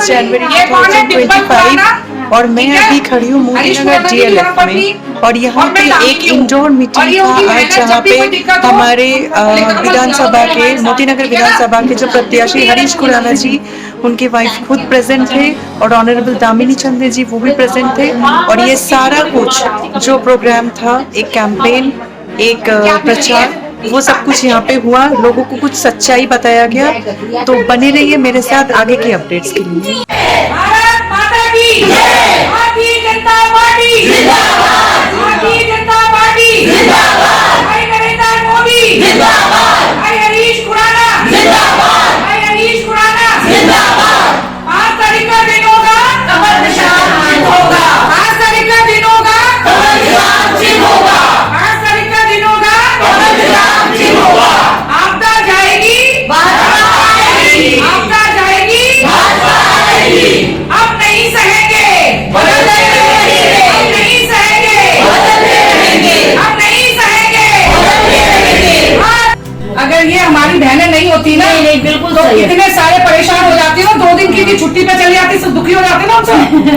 जनवरी 2025 और मैं अभी खड़ी हूँ मोतीनगर DLF में और यहाँ पे एक इंडोर मीटिंग था आज, जहाँ पे हमारे विधानसभा के मोतीनगर विधानसभा के जो प्रत्याशी हरीश खुराना जी, उनके वाइफ खुद प्रेजेंट थे और ऑनरेबल दामिनी चंद्र जी वो भी प्रेजेंट थे। और ये सारा कुछ जो प्रोग्राम था, एक कैंपेन, एक प्रचार, वो सब कुछ यहाँ पे हुआ। लोगों को कुछ सच्चाई बताया गया। तो बने रहिए मेरे साथ आगे की अपडेट्स के लिए। भारत माता की जय, भारतीय जनता पार्टी जिंदाबाद, भारतीय जनता पार्टी जिंदाबाद, भाई नरेंद्र मोदी जिंदाबाद, भाई हरीश खुराना जिंदाबाद, भाई हरीश खुराना जिंदाबाद। 5 तारीख का दिन होगा, कमल निशान चिन्ह होगा। 5 तारीख का दिन होगा, कमल निशान चिन्ह होगा। 5 तारीख का दिन होगा, कमल निशान चिन्ह होगा। आपदा जाएगी, भाजपा आएगी, आपदा जाएगी, भाजपा आएगी। अब नहीं सहेंगे, बदलते रहेंगे। अब नहीं सहेंगे, बदलते रहेंगे। अब नहीं सहेंगे, बदलते रहेंगे। अगर ये हमारी बहनें नहीं होती ना, नहीं बिल्कुल तो कितने सारे परेशान हो जाते हो, 2 दिन की भी छुट्टी पे चली जाती, सब दुखी हो जाते ना उनसे।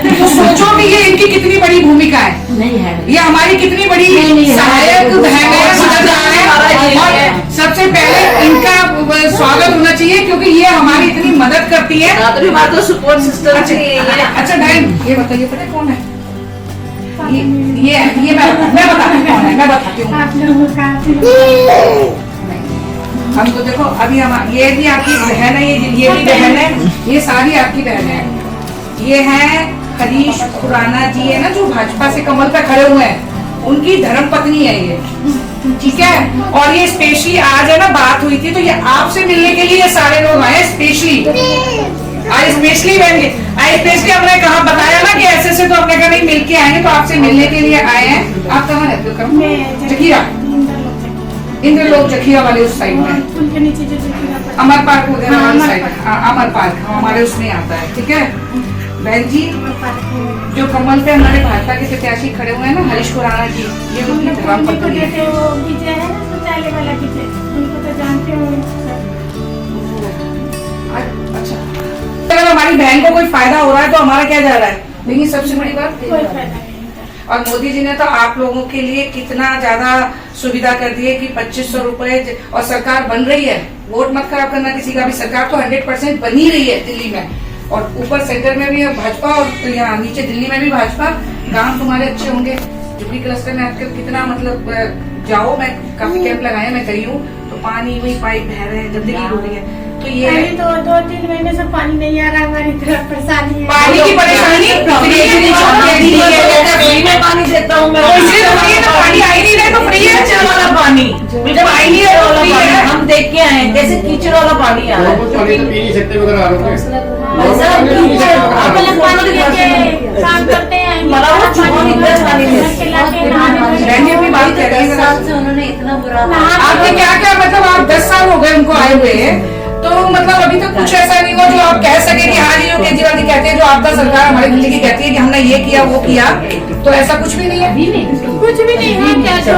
तो सोचो कि ये इनकी कितनी बड़ी भूमिका है, नहीं है ये हमारी कितनी बड़ी सहायक बहन है, मददगार है। और सबसे पहले इनका स्वागत होना चाहिए, क्योंकि ये हमारी इतनी मदद करती है। तो सपोर्ट सिस्टम। अच्छा बहन, ये बताइए पता है कौन है? ये मैं बताती हूँ कौन है, मैं बताती हूँ। हम तो देखो अभी हम, ये भी आपकी बहन है, ये भी बहन है, ये सारी आपकी बहन है। ये है हरीश खुराना जी है ना, जो भाजपा से कमल पे खड़े हुए हैं, उनकी धर्मपत्नी है ये, ठीक है। और ये स्पेशली आज है ना, बात हुई थी तो ये आपसे मिलने के लिए ये सारे लोग आए स्पेशली। आज स्पेशली हमने कहा बताया ना कि ऐसे तो हमने कहा नहीं मिल के आएंगे, तो आपसे मिलने के लिए आए हैं। आप कहाँ रहते हो? जखीरा, इंद्रलोक जखीरा वाले उस साइड में, अमर पार्क वगैरह वाले साइड, अमर पार्क हमारे उसमें आता है, ठीक है। बहन जी, जो कमल पे हमारे भाजपा के प्रत्याशी खड़े हुए हैं ना, हरीश खुराना जी, ये उनकी धर्मपत्नी है। अच्छा, अगर हमारी बहन को कोई फायदा हो रहा है तो हमारा क्या जा रहा है? लेकिन सबसे बड़ी बात, और मोदी जी ने तो आप लोगों के लिए कितना ज्यादा सुविधा कर दी है कि 2500 रुपए, और सरकार बन रही है। वोट मत खराब करना किसी का भी, सरकार तो 100% बन ही रही है दिल्ली में, और ऊपर सेंटर में भी भाजपा और यहाँ नीचे दिल्ली में भी भाजपा। गांव तुम्हारे अच्छे होंगे, यूपी क्लस्टर में आजकल कितना मतलब जाओ, मैं काफी कैंप लगाया, मैं गई हूँ, तो पानी वही पाइप बह रहे हैं, गंदगी हो रही है। तो ये तो 2-3 महीने से पानी नहीं आ रहा, हमारी तरफ परेशानी है। पानी की परेशानी फ्री में पानी देता हूँ मैं, पानी आ ही नहीं रहा, तो फ्री है कीचड़ वाला पानी, जब आ ही नहीं रहा, हम देख के आए जैसे कीचड़ वाला पानी आ रहा है। पी नहीं सकते मगर काम करते हैं, उन्होंने इतना बुरा, आपने क्या क्या मतलब, आप 10 साल हो गए उनको आए हुए, तो मतलब अभी तक कुछ ऐसा नहीं हुआ जो आप कह सके कि हाँ जी, जो केजरीवाल जी कहते हैं, जो आपदा सरकार हमारी दिल्ली की कहती है कि हमने ये किया वो किया, तो ऐसा कुछ भी नहीं है। कुछ भी नहीं है, क्या जो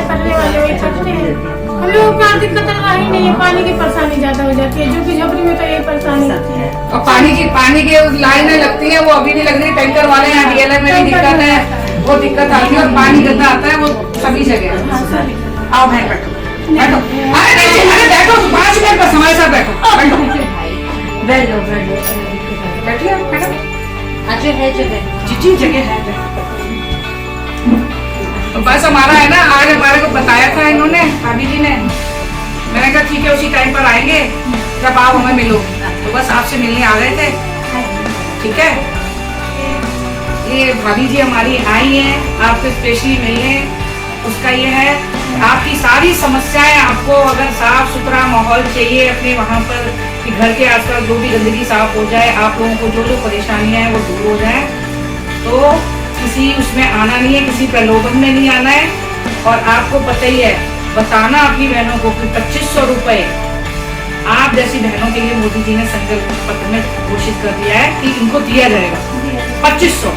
करने वाले वही करते हैं। हम लोगों को दिक्कत ही नहीं है, पानी की परेशानी ज्यादा हो जाती है, जो झोपड़ी में तो ये परेशानी होती है। और पानी की लाइनें लगती है, वो अभी भी लग रही, टैंकर वाले यहाँ DLF में भी दिक्कत है, वो दिक्कत आती है, और पानी गंदा आता है, वो सभी सभी जगह। आओ बहन बैठो बैठो, अरे नहीं, अरे बैठो 5 मिनट बस हमारे साथ बैठो बैठो बैठिए बैठो। अच्छा है जगह, जी जगह है। तो बस हमारा है ना, आज हमारे को बताया था इन्होंने, भाभी जी ने। मैंने कहा ठीक है उसी टाइम पर आएंगे जब आप हमें मिलो, तो बस आपसे मिलने आ रहे थे। ठीक है, ये भाभी जी हमारी आई हैं आपसे स्पेशली मिलने। उसका ये है आपकी सारी समस्याएं, आपको अगर साफ सुथरा माहौल चाहिए अपने वहाँ पर कि घर के आसपास जो भी गंदगी साफ हो जाए, आप लोगों को जो जो परेशानियां हैं वो दूर हो जाए, तो किसी उसमें आना नहीं है, किसी प्रलोभन में नहीं आना है। और आपको पता ही है, बताना अपनी बहनों को कि 2500 रुपए आप जैसी बहनों के लिए मोदी जी ने संकल्प पत्र में घोषित कर दिया है कि इनको दिया जाएगा 2500।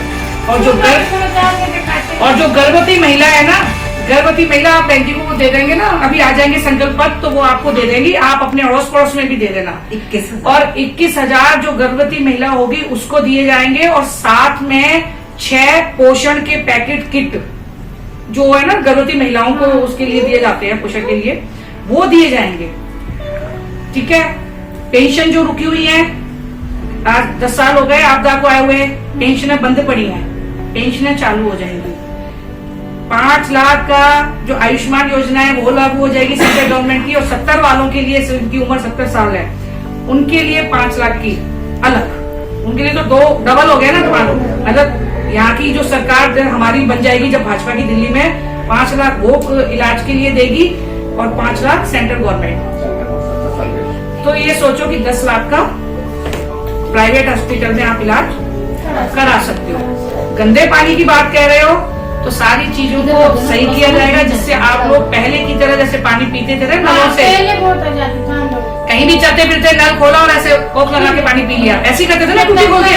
और जो गर्भवती महिला है ना, गर्भवती महिला आप बहन जी को दे देंगे ना, अभी आ जाएंगे संकल्प पत्र तो वो आपको दे देंगी, आप अपने अड़ोस पड़ोस में भी दे देना। 21,000 और 21,000 जो गर्भवती महिला होगी उसको दिए जाएंगे। और साथ में 6 पोषण के पैकेट किट जो है ना गर्भवती महिलाओं को उसके लिए दिए जाते हैं, पोषण के लिए, वो दिए जाएंगे। ठीक है, पेंशन जो रुकी हुई है, आज 10 साल हो गए आपदा को आए हुए, पेंशनें बंद पड़ी हैं, पेंशनें चालू हो जाएंगी। 5 लाख का जो आयुष्मान योजना है वो लागू हो जाएगी सेंट्रल गवर्नमेंट की। और 70 वालों के लिए, जिनकी उम्र 70 साल है, उनके लिए 5 लाख की अलग, उनके लिए तो 2 डबल हो गया ना। मतलब यहाँ की जो सरकार हमारी बन जाएगी जब भाजपा की दिल्ली में, 5 लाख वो इलाज के लिए देगी और 5 लाख सेंट्रल गवर्नमेंट। तो ये सोचो कि 10 लाख का प्राइवेट हॉस्पिटल में आप इलाज करा सकते हो। गंदे पानी की बात कह रहे हो तो सारी चीजों को सही किया जाएगा, जिससे आप लोग पहले की तरह जैसे पानी पीते थे ना नलों से, कहीं भी चलते फिरते नल खोला और ऐसे कोक लगा के पानी पी लिया, ऐसे करते थे ना टूटी खोल के।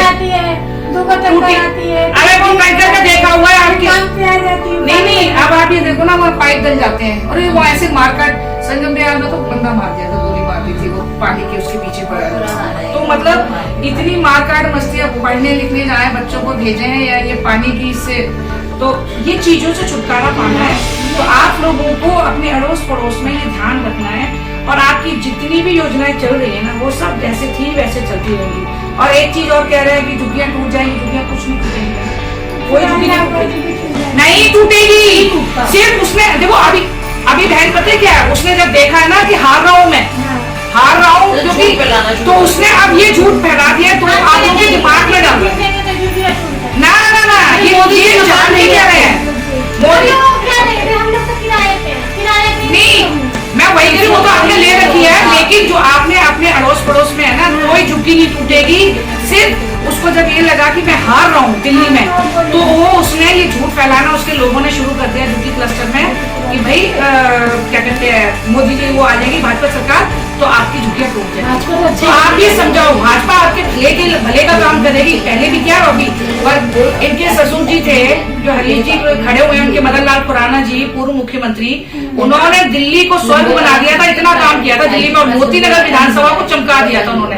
अरे वो टैंकर का देखा हुआ है आपकी। नहीं, अब आप ये देखो ना, वो पाइप डल जाते हैं। अरे वो ऐसे मारकाट संगम बिहार में तो बंदा मार दिया था, गोली मार दी थी वो पानी के उसके पीछे पड़ा। तो मतलब इतनी मारकाट मस्तियां, पढ़ने लिखने जाए बच्चों को भेजे हैं या ये पानी की इससे, तो ये चीजों से छुटकारा पाना है। तो आप लोगों को अपने अड़ोस पड़ोस में ये ध्यान रखना है। और आपकी जितनी भी योजनाएं चल रही है ना, वो सब जैसे थी वैसे चलती रहेंगी। और एक चीज और कह रहे हैं कि झुग्गियां टूट जाएंगी, झुग्गियां कुछ नहीं टूटेंगी, कोई झुग्गी नहीं टूटेगी। सिर्फ उसने देखो, अभी बहन पता है क्या है, उसने जब देखा है ना कि हार रहा हूँ मैं, हार रहा हूँ क्योंकि, तो उसने अब ये झूठ फैला दिया, तो आप लोगों के दिमाग में डाल ना ना ना, ये मोदी जी जान नहीं कह रहे हैं। मोदी नहीं, मैं वही कह रही हूँ, वो तो आपने ले रखी है, लेकिन जो आपने अपने अड़ोस पड़ोस में है ना, कोई झुग्गी नहीं टूटेगी। सिर्फ उसको जब ये लगा कि मैं हार रहा हूँ दिल्ली में, तो वो उसने ये झूठ फैलाना उसके लोगों ने शुरू कर दिया झुग्गी क्लस्टर में कि भाई क्या कहते हैं, मोदी जी वो आ जाएगी भाजपा सरकार तो आपकी झुग्गियां टूट जाएगी। तो आप ये समझाओ, भाजपा आपके भले का काम करेगी, पहले भी क्या होगी। पर इनके ससुर जी थे जो हरीश जी खड़े हुए हैं, उनके मदन लाल खुराना जी पूर्व मुख्यमंत्री, उन्होंने दिल्ली को स्वर्ग बना दिया था, इतना काम किया था दिल्ली में, और मोती नगर विधानसभा को चमका दिया था उन्होंने।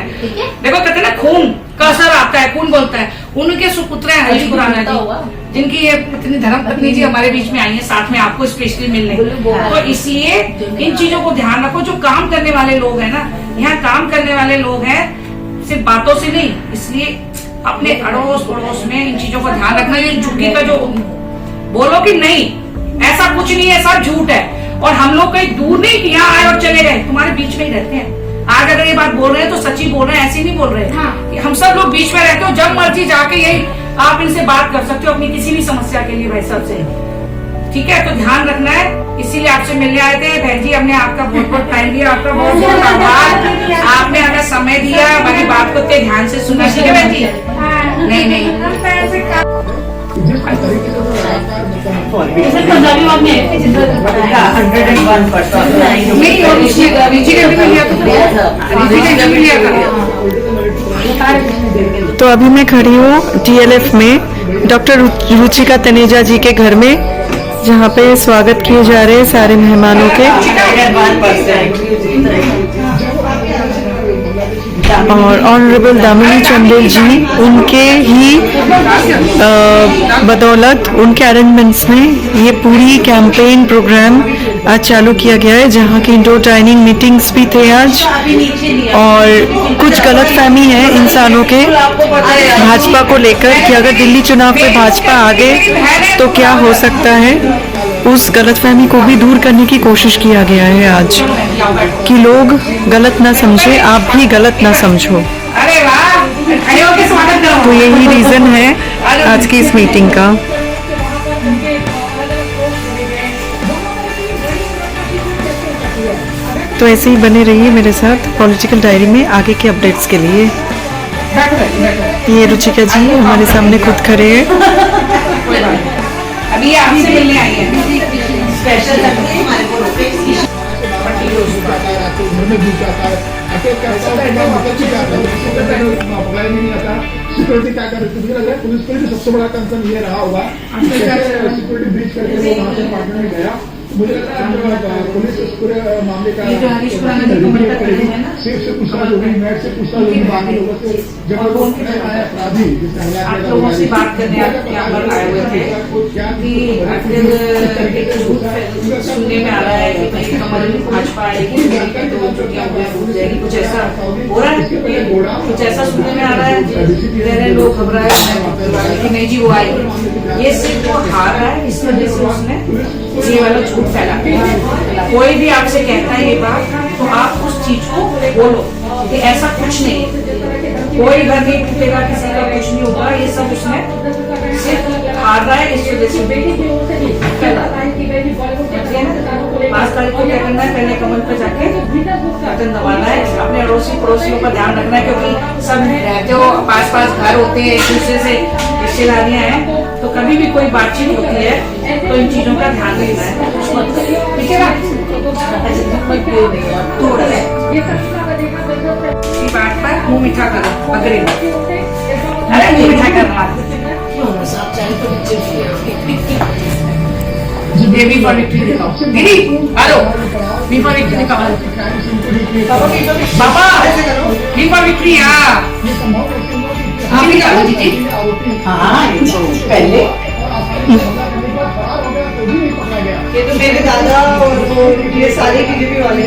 देखो कहते ना खून का असर आता है, खून बोलता है। उनके सुपुत्र हैं हरीश खुराना जी, जिनकी ये पत्नी धर्मपत्नी जी हमारे बीच में आई है साथ में आपको स्पेशली मिलने। तो इसलिए इन चीजों को ध्यान रखो। जो काम करने वाले लोग हैं ना, यहाँ काम करने वाले लोग हैं, सिर्फ बातों से नहीं, इसलिए अपने अड़ोस पड़ोस में इन चीजों का ध्यान रखना। ये झुग्गी का जो बोलो कि नहीं, ऐसा कुछ नहीं है, सब झूठ है। और हम लोग कहीं दूर नहीं कि यहाँ आए और चले गए, तुम्हारे बीच में ही रहते हैं। आज अगर ये बात बोल रहे हैं तो सच्ची बोल रहे हैं, ऐसे नहीं बोल रहे हैं। हाँ। हम सब लोग बीच में रहते हो, जब मर्जी जाके यही आप इनसे बात कर सकते हो अपनी किसी भी समस्या के लिए भाई साहब से। ठीक है, तो ध्यान रखना है, इसीलिए आपसे मिलने आए थे। बहन जी हमने आपका बहुत बहुत टाइम दिया, आपका बहुत बहुत आभार। आपने हमें समय दिया, हमारी बात को इतने ध्यान से सुना। ठीक है बहन जी? नहीं नहीं तो अभी मैं खड़ी हूँ DLF में डॉक्टर रुचिका तनेजा जी के घर में, जहाँ पे स्वागत किए जा रहे हैं सारे मेहमानों के। और ऑनरेबल दामिनी चंदेल जी, उनके ही बदौलत, उनके अरेंजमेंट्स में ये पूरी कैंपेन प्रोग्राम आज चालू किया गया है, जहाँ की इंडोर डाइनिंग मीटिंग्स भी थे आज। और कुछ गलतफहमी है इंसानों के भाजपा को लेकर कि अगर दिल्ली चुनाव में भाजपा आ गए तो क्या हो सकता है, उस गलतफहमी को भी दूर करने की कोशिश किया गया है आज, कि लोग गलत ना समझे, आप भी गलत ना समझो। अरे वाह, खड़े होके स्वागत करो। तो यही रीजन है आज की इस मीटिंग का। तो ऐसे ही बने रहिए मेरे साथ पॉलिटिकल डायरी में आगे के अपडेट्स के लिए। ये रुचिका जी हमारे सामने खुद खड़े हैं। अभी ये आपसे मिलने आई है। स्पेशल लगती है हमारे को रोके सिक्योरिटी क्या कर रही थी, मुझे लग रहा है पुलिस के लिए सबसे बड़ा कंसर्न ये रहा होगा। सिक्योरिटी ब्रीच करके वो वहाँ से पार्टनर में गया, मुझे लग रहा है पुलिस इस पूरे मामले का सेफ से पूछताछ होगी, नेट से पूछताछ होगी, बाकी लोगों से जब अपराधी आप लोगों से बात करने आप यहाँ पर आए हुए थे कि सुनने में आ रहा है कि भाई कमल भाजपा आएगी तो छुट्टियां हो जाएगी, कुछ ऐसा हो रहा है, कुछ ऐसा सुनने में आ रहा है। लोग घबराए कि नहीं जी वो आएगी, ये सिर्फ वो हार रहा है, इस वजह से उसने ये वाला झूठ फैला। कोई भी आपसे कहता है ये बात तो आप उस चीज को बोलो कि ऐसा कुछ नहीं, कोई घर नहीं टूटेगा, किसी का कुछ नहीं होगा, ये सब उसने सिर्फ हार रहा है, इस वजह से फैला। 5 तारीख को क्या करना है, पहले कमल पर जाके बटन दबाना है, अपने अड़ोसी पड़ोसियों का ध्यान रखना है, क्योंकि सब रहते हो पास घर होते हैं, एक दूसरे से रिश्तेदारियां हैं, तो कभी भी कोई बातचीत होती है तो इन चीजों का ध्यान रखना है, ठीक है ना। इसी बात पर मुंह मीठा करो, अग्रे अरे मुंह मीठा करना। बी फॉर विक्ट्री दिखाओ दीदी, हेलो बी फॉर विक्ट्री दिखाओ पापा, बी फॉर विक्ट्री। हाँ दिखाओ दीदी, हाँ पहले ये तो मेरे दादा और वो ये सारे बीजेपी वाले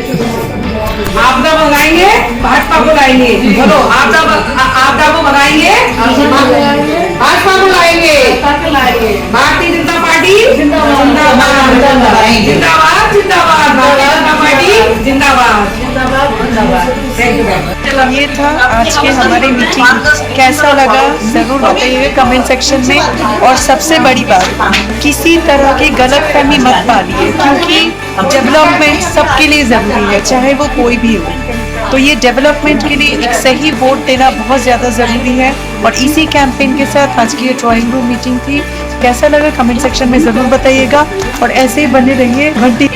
आपदा भगाएंगे, भाजपा को लाएंगे, बोलो आपदा को भगाएंगे, भाजपा को लाएंगे, भारतीय जनता पार्टी जिंदाबाद जिंदाबाद जिंदाबाद, भारतीय जनता पार्टी जिंदाबाद जिंदाबाद। ये था आज के हमारे मीटिंग, कैसा लगा जरूर बताइए कमेंट सेक्शन में। और सबसे बड़ी बात, किसी तरह की गलतफहमी मत पालिए, क्योंकि डेवलपमेंट सबके लिए जरूरी है, चाहे वो कोई भी हो। तो ये डेवलपमेंट के लिए एक सही वोट देना बहुत ज़्यादा ज़रूरी है। और इसी कैंपेन के साथ आज की ये ड्राइंग रूम मीटिंग थी। कैसा लगा कमेंट सेक्शन में ज़रूर बताइएगा, और ऐसे ही बने रहिए घंटी।